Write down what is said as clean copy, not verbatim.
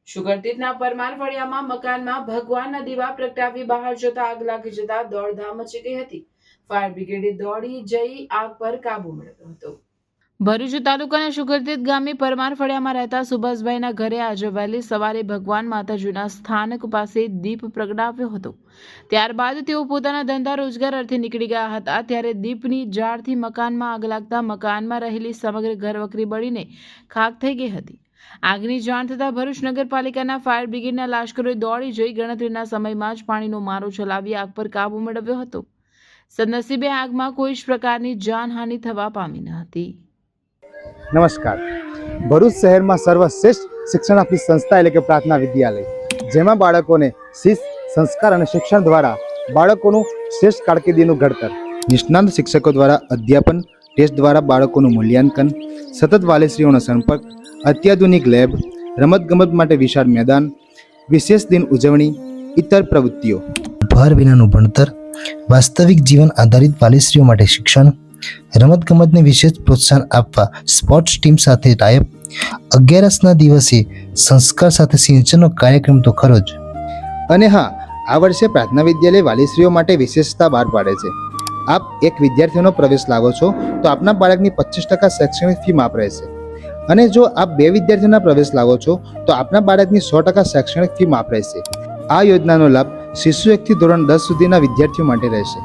સુગરતીતના પરમાર ફળિયામાં મકાનમાં ભગવાનના દીવા પ્રગટાવી બહાર જતા આગ લાગી જતા દોડધામ મચી ગઈ હતી. ફાયર બ્રિગેડે દોડી જઈ આગ પર કાબુ મેળવ્યો હતો. ભરૂચ તાલુકાના સુગરતીત ગામે પરમાર ફળિયામાં રહેતા સુભાષભાઈના ઘરે આજે વહેલી સવારે ભગવાન માતાજીના સ્થાનક પાસે દીપ પ્રગટાવ્યો હતો. ત્યારબાદ તેઓ પોતાના ધંધા રોજગાર અર્થે નીકળી ગયા હતા. ત્યારે દીપની જાળથી મકાનમાં આગ લાગતા મકાનમાં રહેલી સમગ્ર ઘરવખરી બળીને ખાખ થઈ ગઈ હતી. આગની જાણ થતાં ભરૂચ નગરપાલિકાના ફાયર બ્રિગેડના લાશ્કરોએ દોડી જઈ ગણતરીના સમયમાં જ પાણીનો મારો ચલાવી આગ પર કાબુ મેળવ્યો હતો. સદનસીબે આગમાં કોઈ જ પ્રકારની જાનહાનિ થવા પામી ન હતી. નમસ્કાર. ભરૂચ શહેરમાં સર્વશ્રેષ્ઠ શિક્ષણ આપતી સંસ્થા એટલે કે પ્રાર્થના વિદ્યાલય, જેમાં બાળકોને શિસ્ત, સંસ્કાર અને શિક્ષણ દ્વારા બાળકોનું શ્રેષ્ઠ કારકિર્દીનું ઘડતર, નિષ્ણાત શિક્ષકો દ્વારા અધ્યાપન, ટેસ્ટ દ્વારા બાળકોનું મૂલ્યાંકન, સતત વાલીશ્રીઓનો સંપર્ક, અત્યાધુનિક લેબ, રમતગમત માટે વિશાળ મેદાન, વિશેષ દિન ઉજવણી, ઇતર પ્રવૃત્તિઓ, ભાર વિનાનું ભણતર, વાસ્તવિક જીવન આધારિત વાલીશ્રીઓ માટે શિક્ષણ, રમતગમતને વિશેષ પ્રોત્સાહન આપવા સ્પોર્ટ્સ ટીમ સાથે ટાઈઅપ, 11ના દિવસે સંસ્કાર સાથે સિંચનનો કાર્યક્રમ તો ખરો જ. અને હા, આ વર્ષે પ્રાર્થના વિદ્યાલય વાલીશ્રીઓ માટે વિશેષતા બહાર પાડે છે. આપ એક વિદ્યાર્થીનો પ્રવેશ લાવો છો તો આપના બાળકની 25% શૈક્ષણિક ફી માફ રહેશે, અને જો આપ 2 વિદ્યાર્થીઓના પ્રવેશ લાવો છો તો આપના બાળકની 100% શૈક્ષણિક ફી માફ રહેશે. આ યોજનાનો લાભ શિશુ 1 થી ધોરણ 10 સુધીના વિદ્યાર્થીઓ માટે રહેશે.